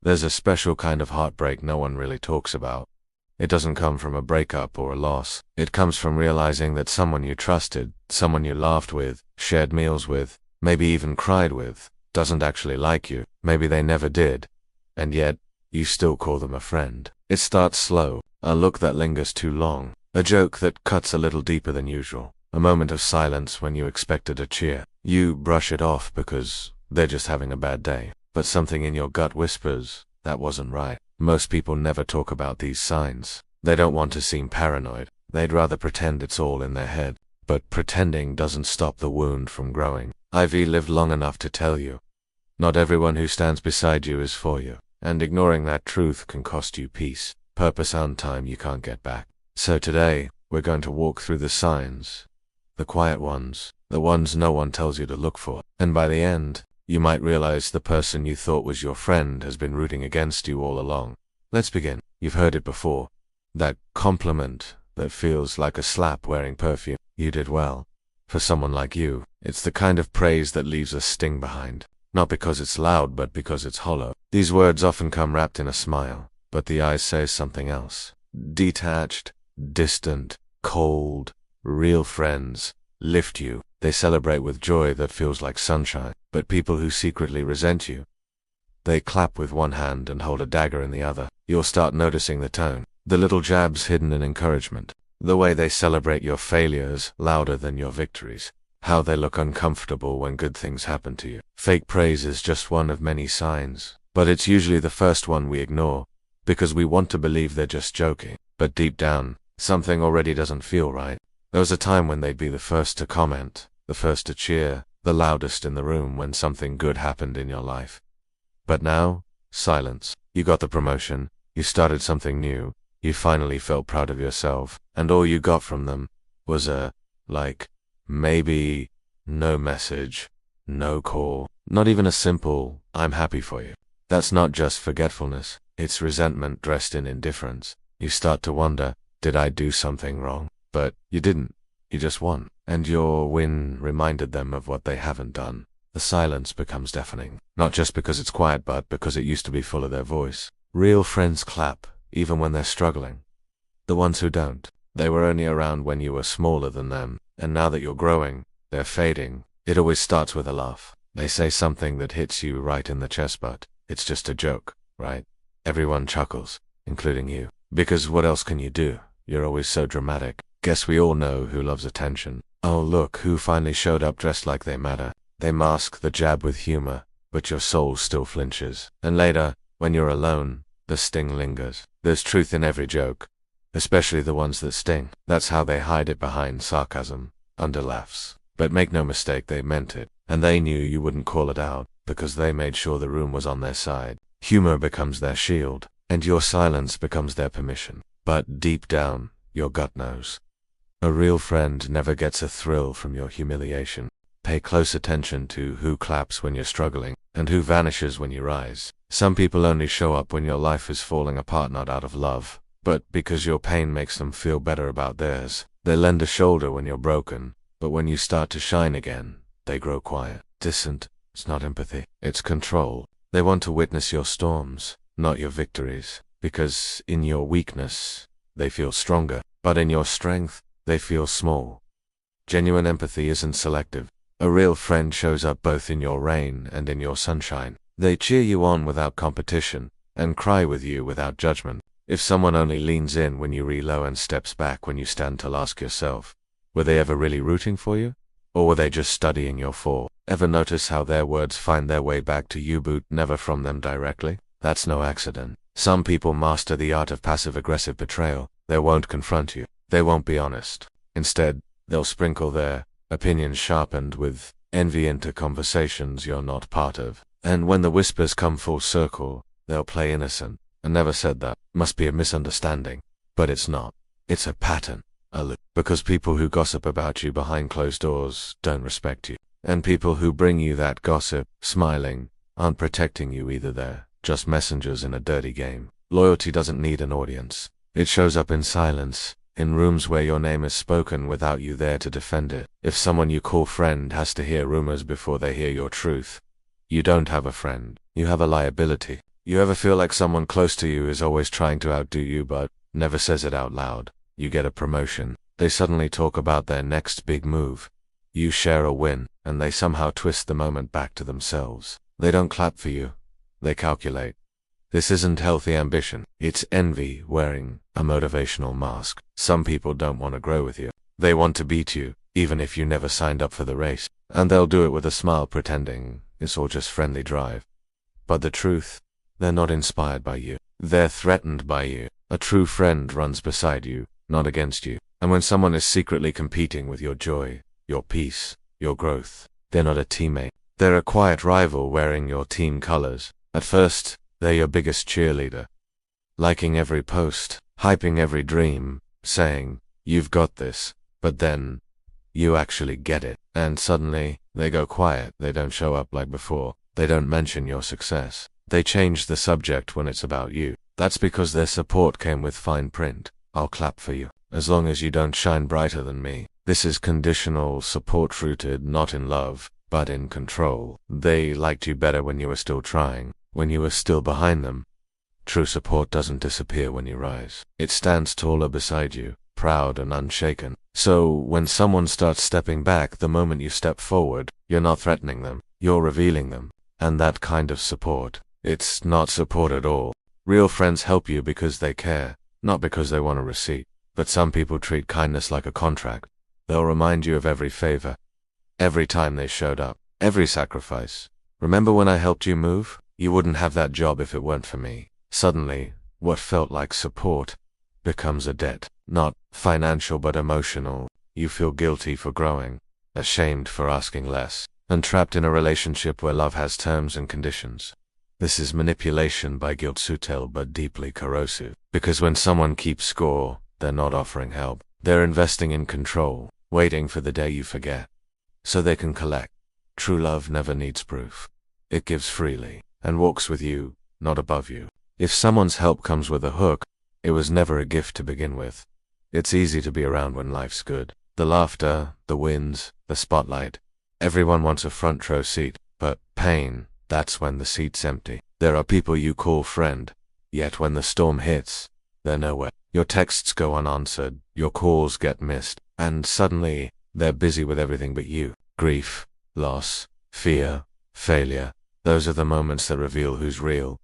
There's a special kind of heartbreak no one really talks about. It doesn't come from a breakup or a loss. It comes from realizing that someone you trusted, someone you laughed with, shared meals with, maybe even cried with, doesn't actually like you. Maybe they never did. And yet, you still call them a friend. It starts slow, a look that lingers too long, a joke that cuts a little deeper than usual, a moment of silence when you expected a cheer. You brush it off because they're just having a bad day. But something in your gut whispers, that wasn't right. Most people never talk about these signs. They don't want to seem paranoid. They'd rather pretend it's all in their head. But pretending doesn't stop the wound from growing. Ivy lived long enough to tell you. Not everyone who stands beside you is for you. And ignoring that truth can cost you peace, purpose and time you can't get back. So today, we're going to walk through the signs. The quiet ones. The ones no one tells you to look for. And by the end, you might realize the person you thought was your friend has been rooting against you all along. Let's begin. You've heard it before. That compliment that feels like a slap wearing perfume. You did well. For someone like you, it's the kind of praise that leaves a sting behind. Not because it's loud, but because it's hollow. These words often come wrapped in a smile, but the eyes say something else. Detached, distant, cold, real friends lift you. They celebrate with joy that feels like sunshine. But people who secretly resent you, they clap with one hand and hold a dagger in the other. You'll start noticing the tone, the little jabs hidden in encouragement, the way they celebrate your failures louder than your victories, how they look uncomfortable when good things happen to you. Fake praise is just one of many signs, but it's usually the first one we ignore, because we want to believe they're just joking. But deep down, something already doesn't feel right. There was a time when they'd be the first to comment, the first to cheer, the loudest in the room when something good happened in your life. But now, silence. You got the promotion, you started something new, you finally felt proud of yourself, and all you got from them was a, like, maybe, no message, no call, not even a simple, I'm happy for you. That's not just forgetfulness, it's resentment dressed in indifference. You start to wonder, did I do something wrong? But you didn't. You just won. And your win reminded them of what they haven't done. The silence becomes deafening. Not just because it's quiet, but because it used to be full of their voice. Real friends clap, even when they're struggling. The ones who don't. They were only around when you were smaller than them, and now that you're growing, they're fading. It always starts with a laugh. They say something that hits you right in the chest, but it's just a joke, right? Everyone chuckles, including you. Because what else can you do? You're always so dramatic. Guess we all know who loves attention. Oh look, who finally showed up dressed like they matter. They mask the jab with humor, but your soul still flinches. And later, when you're alone, the sting lingers. There's truth in every joke, especially the ones that sting. That's how they hide it behind sarcasm, under laughs. But make no mistake, they meant it. And they knew you wouldn't call it out, because they made sure the room was on their side. Humor becomes their shield, and your silence becomes their permission. But deep down, your gut knows. A real friend never gets a thrill from your humiliation. Pay close attention to who claps when you're struggling, and who vanishes when you rise. Some people only show up when your life is falling apart, not out of love, but because your pain makes them feel better about theirs. They lend a shoulder when you're broken, but when you start to shine again, they grow quiet. Distant. It's not empathy. It's control. They want to witness your storms, not your victories, because in your weakness, they feel stronger, but in your strength, they feel small. Genuine empathy isn't selective. A real friend shows up both in your rain and in your sunshine. They cheer you on without competition, and cry with you without judgment. If someone only leans in when you reload and steps back when you stand tall, ask yourself, were they ever really rooting for you? Or were they just studying your fall? Ever notice how their words find their way back to you, but never from them directly? That's no accident. Some people master the art of passive-aggressive betrayal. They won't confront you. They won't be honest. Instead, they'll sprinkle their opinions sharpened with envy into conversations you're not part of. And when the whispers come full circle, they'll play innocent. I never said that. Must be a misunderstanding. But it's not. It's a pattern. A loop. Because people who gossip about you behind closed doors don't respect you. And people who bring you that gossip, smiling, aren't protecting you either. They're just messengers in a dirty game. Loyalty doesn't need an audience. It shows up in silence, in rooms where your name is spoken without you there to defend it. If someone you call friend has to hear rumors before they hear your truth, you don't have a friend. You have a liability. You ever feel like someone close to you is always trying to outdo you but never says it out loud? You get a promotion, they suddenly talk about their next big move. You share a win, and they somehow twist the moment back to themselves. They don't clap for you, they calculate. This isn't healthy ambition, it's envy wearing a motivational mask. Some people don't want to grow with you. They want to beat you, even if you never signed up for the race. And they'll do it with a smile pretending it's all just friendly drive. But the truth, they're not inspired by you. They're threatened by you. A true friend runs beside you, not against you. And when someone is secretly competing with your joy, your peace, your growth, they're not a teammate. They're a quiet rival wearing your team colors. At first, they're your biggest cheerleader. Liking every post, hyping every dream, saying, "You've got this." But then, you actually get it. And suddenly, they go quiet. They don't show up like before. They don't mention your success. They change the subject when it's about you. That's because their support came with fine print. I'll clap for you, as long as you don't shine brighter than me. This is conditional support rooted not in love, but in control. They liked you better when you were still trying, when you were still behind them. True support doesn't disappear when you rise. It stands taller beside you, proud and unshaken. So when someone starts stepping back the moment you step forward, you're not threatening them, you're revealing them. And that kind of support, it's not support at all. Real friends help you because they care, not because they want a receipt. But some people treat kindness like a contract. They'll remind you of every favor, every time they showed up, every sacrifice. Remember when I helped you move? You wouldn't have that job if it weren't for me. Suddenly, what felt like support becomes a debt. Not financial but emotional. You feel guilty for growing, ashamed for asking less, and trapped in a relationship where love has terms and conditions. This is manipulation by guilt subtle but deeply corrosive. Because when someone keeps score, they're not offering help. They're investing in control, waiting for the day you forget, so they can collect. True love never needs proof. It gives freely, and walks with you, not above you. If someone's help comes with a hook, it was never a gift to begin with. It's easy to be around when life's good. The laughter, the wins, the spotlight. Everyone wants a front row seat, but pain, that's when the seat's empty. There are people you call friend, yet when the storm hits, they're nowhere. Your texts go unanswered, your calls get missed, and suddenly, they're busy with everything but you. Grief, loss, fear, failure. Those are the moments that reveal who's real.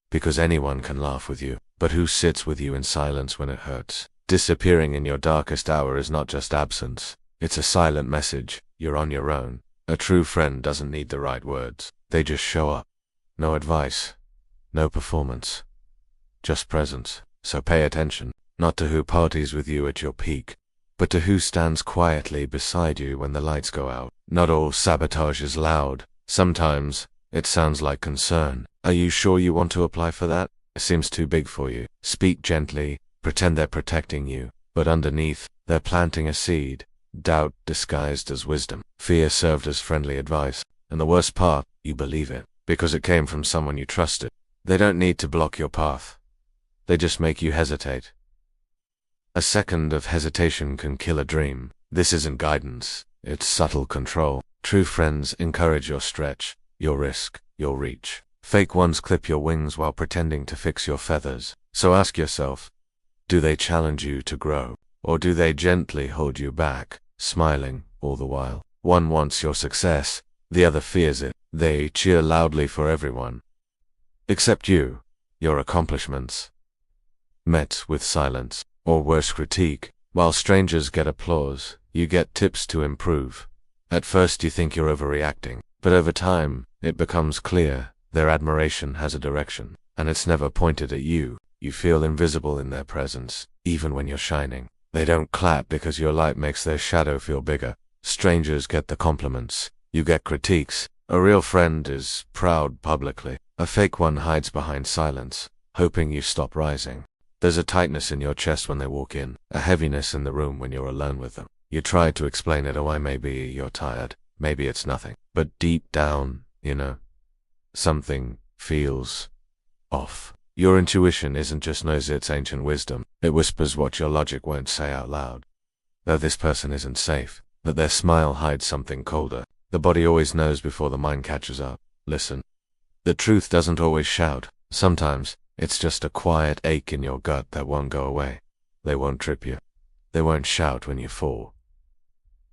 Because anyone can laugh with you, but who sits with you in silence when it hurts? Disappearing in your darkest hour is not just absence. It's a silent message. You're on your own. A true friend doesn't need the right words. They just show up. No advice. No performance. Just presence. So pay attention, not to who parties with you at your peak, but to who stands quietly beside you when the lights go out. Not all sabotage is loud. Sometimes, it sounds like concern. Are you sure you want to apply for that? It seems too big for you. Speak gently, pretend they're protecting you, but underneath, they're planting a seed. Doubt disguised as wisdom. Fear served as friendly advice. And the worst part, you believe it, because it came from someone you trusted. They don't need to block your path. They just make you hesitate. A second of hesitation can kill a dream. This isn't guidance, it's subtle control. True friends encourage your stretch, your risk, your reach. Fake ones clip your wings while pretending to fix your feathers. So ask yourself, do they challenge you to grow? Or do they gently hold you back, smiling all the while? One wants your success, the other fears it. They cheer loudly for everyone, except you, your accomplishments. Met with silence, or worse critique. While strangers get applause, you get tips to improve. At first you think you're overreacting, but over time, it becomes clear their admiration has a direction, and it's never pointed at you. You feel invisible in their presence, even when you're shining. They don't clap because your light makes their shadow feel bigger. Strangers get the compliments, you get critiques. A real friend is proud publicly. A fake one hides behind silence, hoping you stop rising. There's a tightness in your chest when they walk in, a heaviness in the room when you're alone with them. You try to explain it away. Maybe you're tired, maybe it's nothing. But deep down, something feels off. Your intuition isn't just noise, it's ancient wisdom. It whispers what your logic won't say out loud. Though this person isn't safe, that their smile hides something colder. The body always knows before the mind catches up. Listen. The truth doesn't always shout. Sometimes, it's just a quiet ache in your gut that won't go away. They won't trip you. They won't shout when you fall.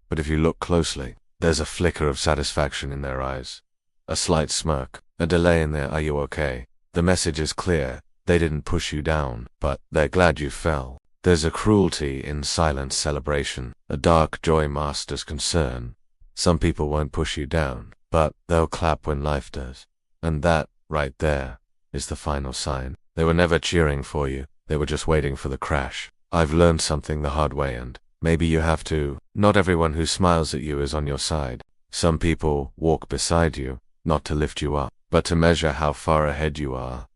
But if you look closely, there's a flicker of satisfaction in their eyes. A slight smirk, a delay in their "are you okay?" The message is clear. They didn't push you down, but they're glad you fell. There's a cruelty in silent celebration, a dark joy masked as concern. Some people won't push you down, but they'll clap when life does. And that, right there, is the final sign. They were never cheering for you, they were just waiting for the crash. I've learned something the hard way, and maybe you have too. Not everyone who smiles at you is on your side. Some people walk beside you, not to lift you up, but to measure how far ahead you are.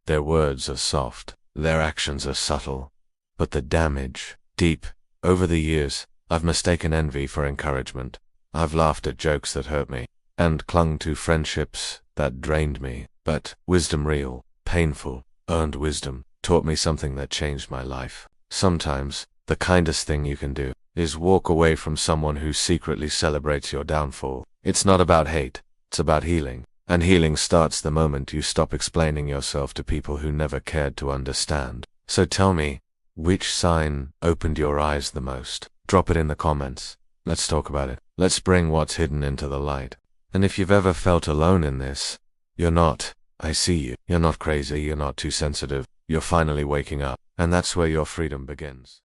Their words are soft, their actions are subtle, but the damage, deep. Over the years, I've mistaken envy for encouragement. I've laughed at jokes that hurt me, and clung to friendships that drained me. But wisdom, real, painful, earned wisdom, taught me something that changed my life. Sometimes, the kindest thing you can do is walk away from someone who secretly celebrates your downfall. It's not about hate, it's about healing. And healing starts the moment you stop explaining yourself to people who never cared to understand. So tell me, which sign opened your eyes the most? Drop it in the comments. Let's talk about it. Let's bring what's hidden into the light. And if you've ever felt alone in this, you're not. I see you. You're not crazy, you're not too sensitive. You're finally waking up. And that's where your freedom begins.